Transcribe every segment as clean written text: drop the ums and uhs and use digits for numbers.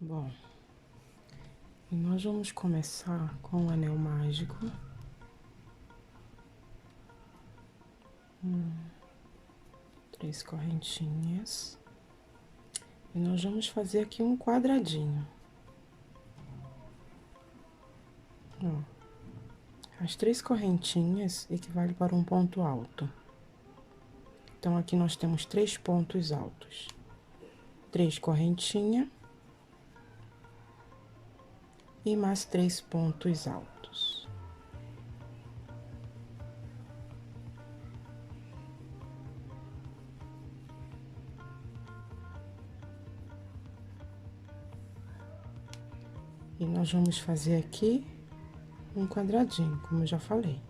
Bom, e nós vamos começar com o anel mágico. Três correntinhas. E nós vamos fazer aqui um quadradinho. Ó, as três correntinhas equivalem para um ponto alto. Então, aqui nós temos 3 pontos altos. 3 correntinhas. E mais 3 pontos altos. E nós vamos fazer aqui um quadradinho, como eu já falei.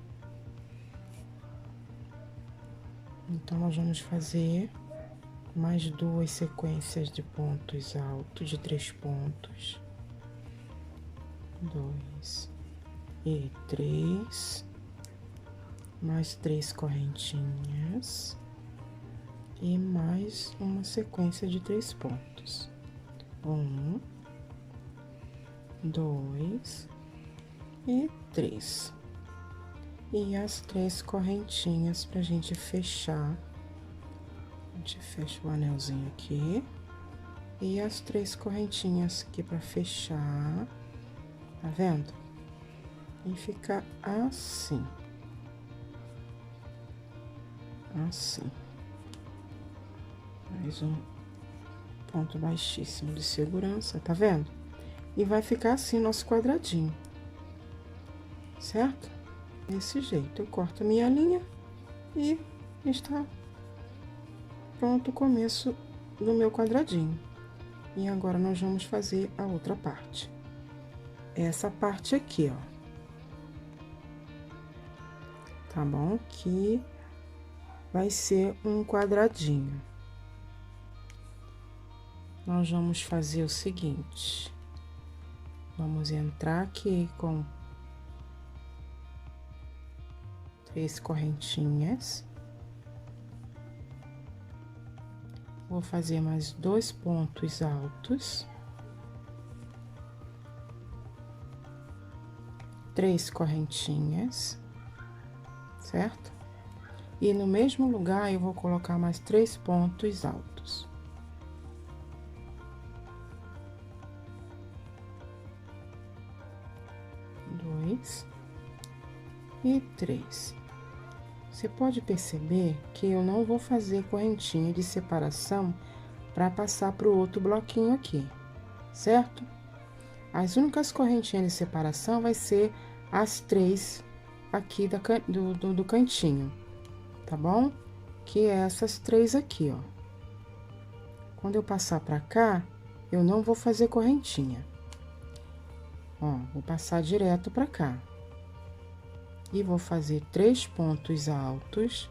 Então, nós vamos fazer mais 2 sequências de pontos altos, de 3 pontos. 2 e 3, mais 3 correntinhas e mais uma sequência de 3 pontos. 1, 2 e 3. E as 3 correntinhas pra gente fechar. A gente fecha o anelzinho aqui. E as 3 correntinhas aqui pra fechar. Tá vendo? E fica assim. Assim. Mais um ponto baixíssimo de segurança, tá vendo? E vai ficar assim nosso quadradinho. Certo? Desse jeito. Eu corto a minha linha e está pronto o começo do meu quadradinho. E agora nós vamos fazer a outra parte. Essa parte aqui, ó. Tá bom? Que vai ser um quadradinho. Nós vamos fazer o seguinte. Vamos entrar aqui com 3 correntinhas. Vou fazer mais 2 pontos altos. 3 correntinhas, certo? E no mesmo lugar eu vou colocar mais 3 pontos altos. 2 e 3. Você pode perceber que eu não vou fazer correntinha de separação para passar para o outro bloquinho aqui, certo? As únicas correntinhas de separação vai ser as 3 aqui do cantinho, tá bom? Que é essas 3 aqui, ó. Quando eu passar pra cá, eu não vou fazer correntinha. Ó, vou passar direto pra cá. E vou fazer 3 pontos altos.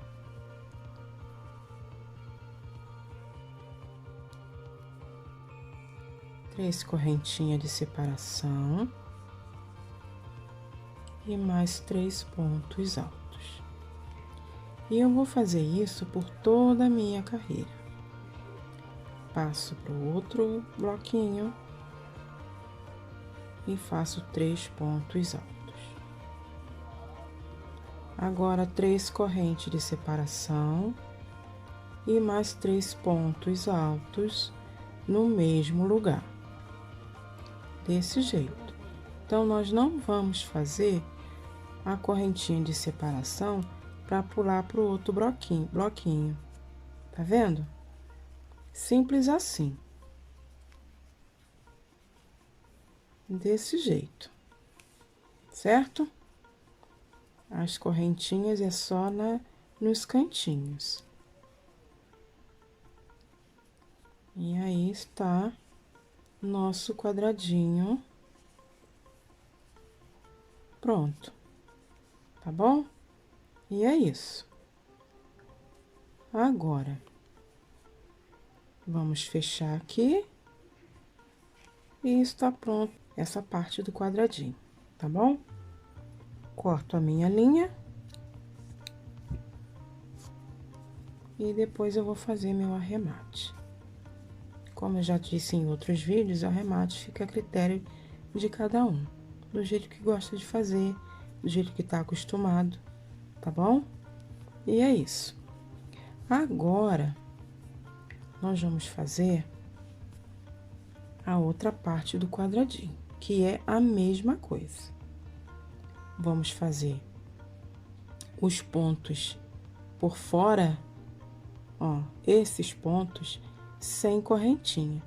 Três correntinhas de separação. E mais 3 pontos altos. E eu vou fazer isso por toda a minha carreira. Passo pro outro bloquinho. E faço 3 pontos altos. Agora, 3 correntes de separação. E mais 3 pontos altos no mesmo lugar. Desse jeito. Então, nós não vamos fazer a correntinha de separação para pular para o outro bloquinho. Tá vendo? Simples assim. Desse jeito. Certo? As correntinhas é só nos cantinhos. E aí está nosso quadradinho pronto. Tá bom? E é isso. Agora, vamos fechar aqui. E está pronto essa parte do quadradinho, tá bom? Corto a minha linha. E depois eu vou fazer meu arremate. Como eu já disse em outros vídeos, o arremate fica a critério de cada um, do jeito que gosta de fazer, do jeito que tá acostumado, tá bom? E é isso. Agora, nós vamos fazer a outra parte do quadradinho, que é a mesma coisa. Vamos fazer os pontos por fora, ó, esses pontos sem correntinha.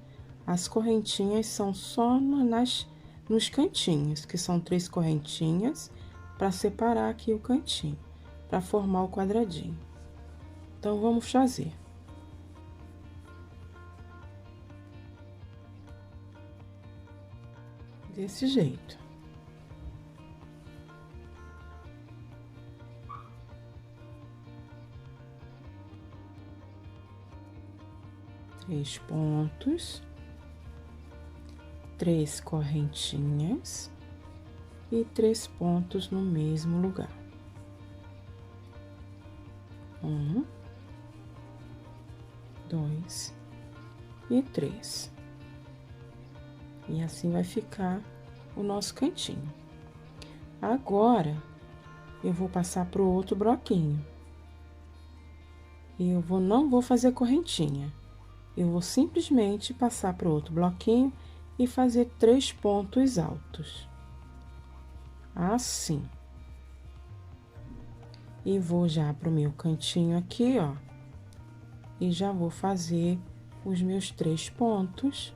As correntinhas são só nos cantinhos, que são 3 correntinhas para separar aqui o cantinho, para formar o quadradinho. Então, vamos fazer. Desse jeito. Três pontos, 3 correntinhas e 3 pontos no mesmo lugar. 1, 2 e 3. E assim vai ficar o nosso cantinho. Agora, eu vou passar pro outro bloquinho. E não vou fazer correntinha. Eu vou simplesmente passar pro outro bloquinho e fazer 3 pontos altos. Assim. E vou já pro meu cantinho aqui, ó. E já vou fazer os meus 3 pontos.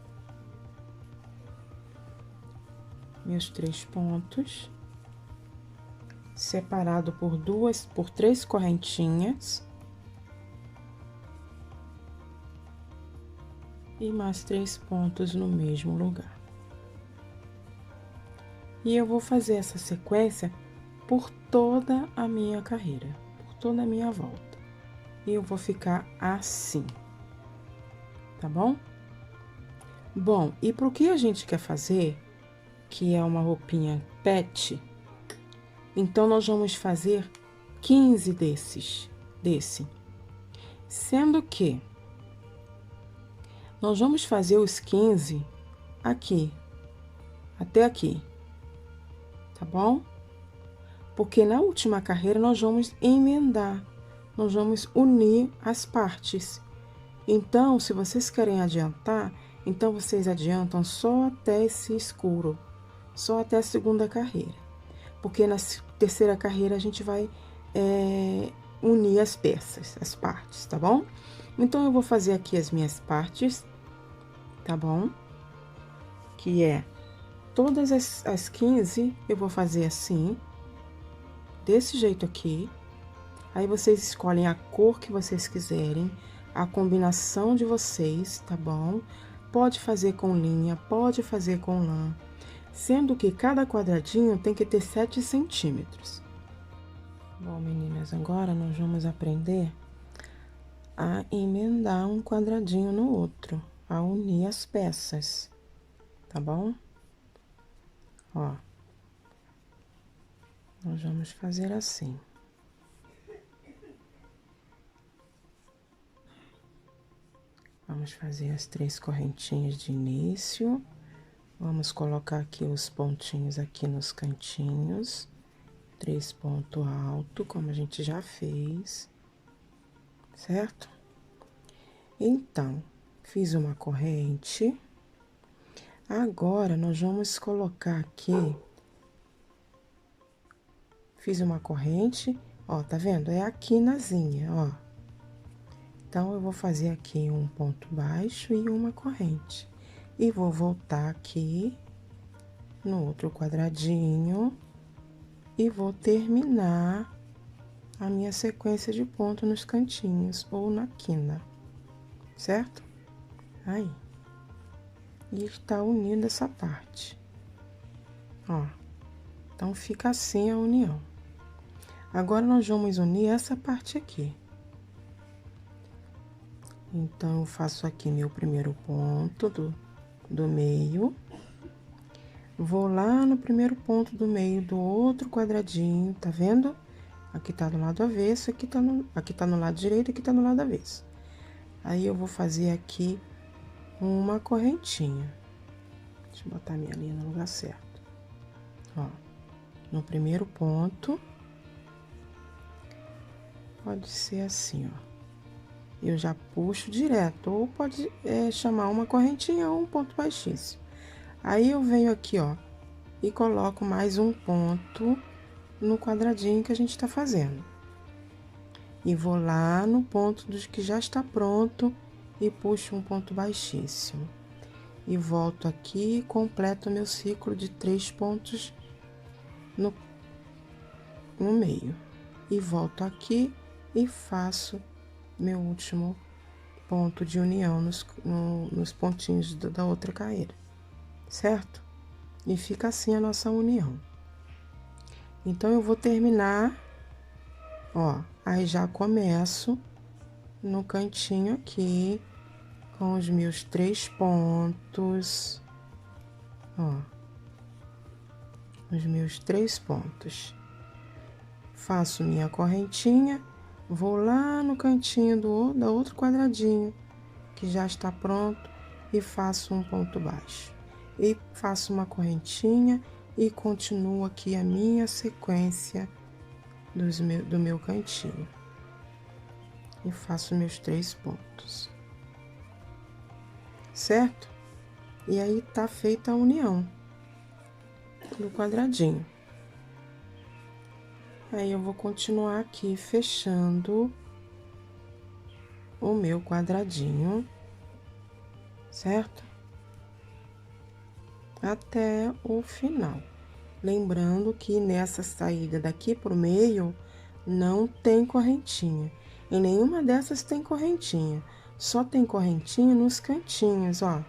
Meus 3 pontos. Separado por 3 correntinhas. E mais 3 pontos no mesmo lugar. E eu vou fazer essa sequência por toda a minha carreira, por toda a minha volta. E eu vou ficar assim, tá bom? Bom, e pro que a gente quer fazer, que é uma roupinha pet, então nós vamos fazer 15 desse. Sendo que nós vamos fazer os 15 aqui, até aqui, tá bom? Porque na última carreira nós vamos emendar, nós vamos unir as partes. Então, se vocês querem adiantar, então vocês adiantam só até esse escuro, só até a segunda carreira. Porque na terceira carreira a gente vai unir as peças, as partes, tá bom? Então, eu vou fazer aqui as minhas partes, tá bom? Que é todas as 15, eu vou fazer assim, desse jeito aqui. Aí, vocês escolhem a cor que vocês quiserem, a combinação de vocês, tá bom? Pode fazer com linha, pode fazer com lã, sendo que cada quadradinho tem que ter 7 centímetros. Bom, meninas, agora nós vamos aprender a emendar um quadradinho no outro, a unir as peças, tá bom? Ó, nós vamos fazer assim. Vamos fazer as 3 correntinhas de início. Vamos colocar aqui os pontinhos aqui nos cantinhos. 3 pontos altos, como a gente já fez, certo? Então, fiz uma corrente. Agora, nós vamos colocar aqui. Fiz uma corrente, ó, tá vendo? É a quinazinha, ó. Então, eu vou fazer aqui um ponto baixo e uma corrente. E vou voltar aqui no outro quadradinho e vou terminar a minha sequência de ponto nos cantinhos ou na quina, certo? Aí. E está unindo essa parte, ó. Então, fica assim a união. Agora, nós vamos unir essa parte aqui. Então, eu faço aqui meu primeiro ponto do meio. Vou lá no primeiro ponto do meio do outro quadradinho, tá vendo? Aqui tá do lado avesso, aqui tá no lado direito, aqui tá no lado avesso. Aí, eu vou fazer aqui uma correntinha. Deixa eu botar minha linha no lugar certo. Ó, no primeiro ponto, pode ser assim, ó. Eu já puxo direto, ou pode chamar uma correntinha ou um ponto baixíssimo. Aí, eu venho aqui, ó, e coloco mais um ponto no quadradinho que a gente tá fazendo. E vou lá no ponto dos que já está pronto e puxo um ponto baixíssimo. E volto aqui e completo o meu ciclo de 3 pontos no meio. E volto aqui e faço meu último ponto de união nos pontinhos da outra carreira, certo? E fica assim a nossa união. Então, eu vou terminar, ó, aí já começo no cantinho aqui, com os meus 3 pontos, ó, os meus 3 pontos. Faço minha correntinha, vou lá no cantinho da outro quadradinho, que já está pronto, e faço um ponto baixo. E faço uma correntinha e continuo aqui a minha sequência do meu cantinho. E faço meus 3 pontos. Certo? E aí, tá feita a união do quadradinho. Aí, eu vou continuar aqui fechando o meu quadradinho, certo? Até o final. Lembrando que nessa saída daqui pro meio, não tem correntinha. Em nenhuma dessas tem correntinha. Só tem correntinha nos cantinhos, ó.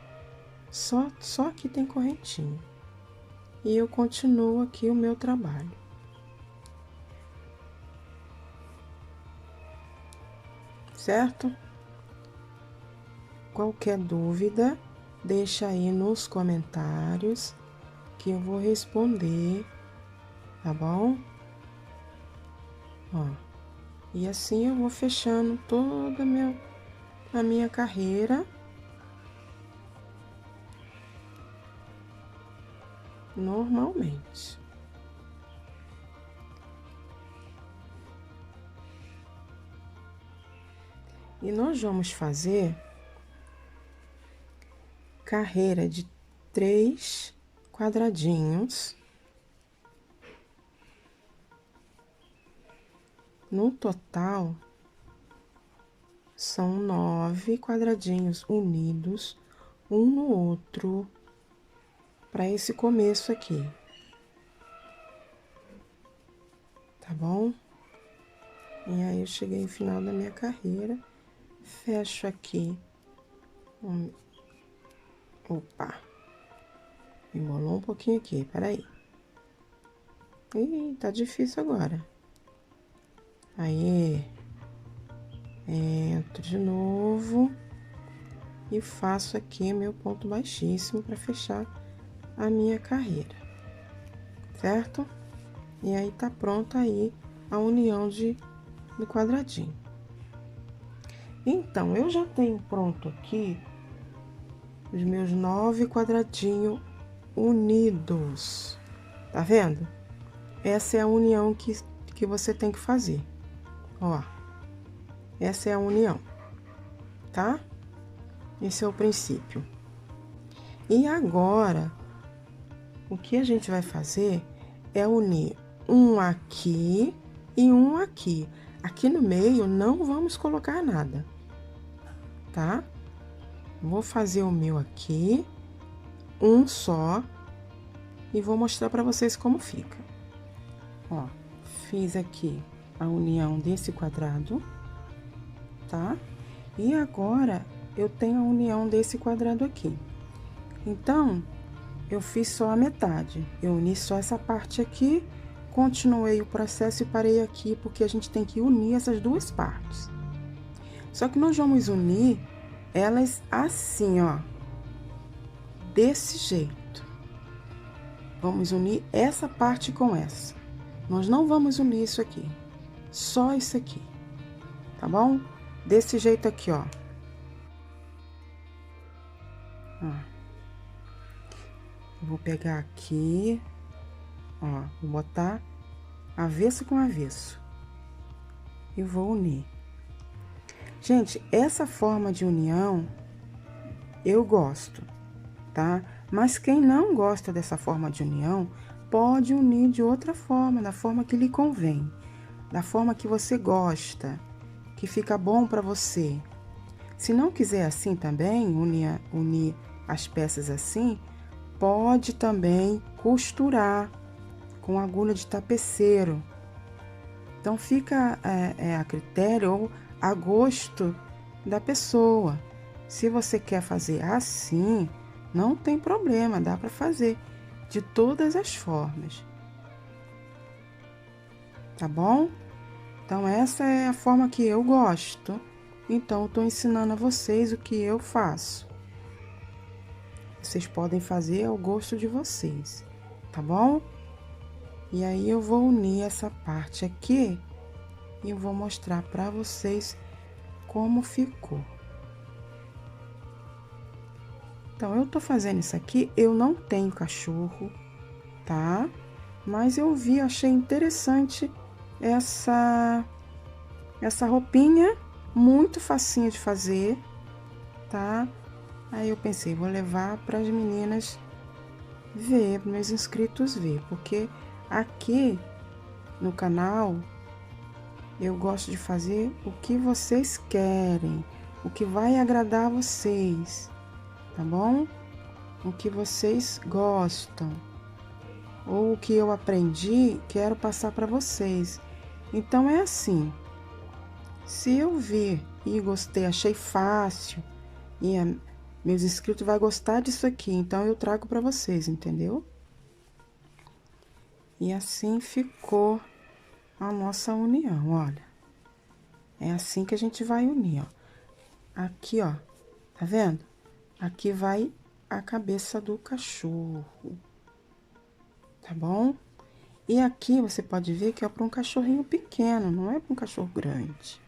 Só aqui tem correntinha. E eu continuo aqui o meu trabalho. Certo? Qualquer dúvida, deixa aí nos comentários que eu vou responder, tá bom? Ó, e assim eu vou fechando toda a minha carreira normalmente. E nós vamos fazer carreira de 3 quadradinhos. No total, são 9 quadradinhos unidos um no outro para esse começo aqui. Tá bom? E aí, eu cheguei no final da minha carreira, fecho aqui. Opa! Embolou um pouquinho aqui, peraí. Ih, tá difícil agora. Aí, entro de novo e faço aqui meu ponto baixíssimo para fechar a minha carreira, certo? E aí, tá pronta aí a união do quadradinho. Então, eu já tenho pronto aqui os meus 9 quadradinhos unidos, tá vendo? Essa é a união que você tem que fazer, ó. Essa é a união, tá? Esse é o princípio. E agora, o que a gente vai fazer é unir um aqui e um aqui. Aqui no meio, não vamos colocar nada, tá? Vou fazer o meu aqui, um só, e vou mostrar pra vocês como fica. Ó, fiz aqui a união desse quadrado, tá? E agora, eu tenho a união desse quadrado aqui. Então, eu fiz só a metade. Eu uni só essa parte aqui, continuei o processo e parei aqui, porque a gente tem que unir essas duas partes. Só que nós vamos unir elas assim, ó. Desse jeito. Vamos unir essa parte com essa. Nós não vamos unir isso aqui. Só isso aqui. Tá bom? Desse jeito aqui, ó. Ó. Eu vou pegar aqui, ó, vou botar avesso com avesso e vou unir. Gente, essa forma de união eu gosto, tá? Mas quem não gosta dessa forma de união, pode unir de outra forma, da forma que lhe convém, da forma que você gosta, que fica bom para você. Se não quiser assim também, unir as peças assim, pode também costurar com agulha de tapeceiro. Então, fica a critério ou a gosto da pessoa. Se você quer fazer assim, não tem problema, dá para fazer de todas as formas. Tá bom? Então, essa é a forma que eu gosto. Então, eu tô ensinando a vocês o que eu faço. Vocês podem fazer ao gosto de vocês, tá bom? E aí, eu vou unir essa parte aqui e eu vou mostrar pra vocês como ficou. Então, eu tô fazendo isso aqui, eu não tenho cachorro, tá? Mas eu vi, achei interessante essa roupinha, muito facinho de fazer, tá? Aí eu pensei, vou levar para as meninas ver, para meus inscritos ver, porque aqui no canal eu gosto de fazer o que vocês querem, o que vai agradar vocês, tá bom? O que vocês gostam, ou o que eu aprendi, quero passar para vocês. Então é assim, se eu vi e gostei, achei fácil, e meus inscritos vão gostar disso aqui, então eu trago para vocês, entendeu? E assim ficou a nossa união, olha. É assim que a gente vai unir, ó. Aqui, ó, tá vendo? Aqui vai a cabeça do cachorro, tá bom? E aqui você pode ver que é para um cachorrinho pequeno, não é para um cachorro grande.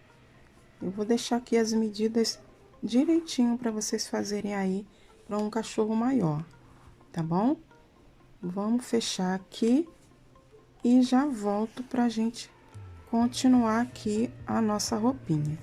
Eu vou deixar aqui as medidas direitinho para vocês fazerem aí para um cachorro maior, tá bom? Vamos fechar aqui e já volto pra gente continuar aqui a nossa roupinha.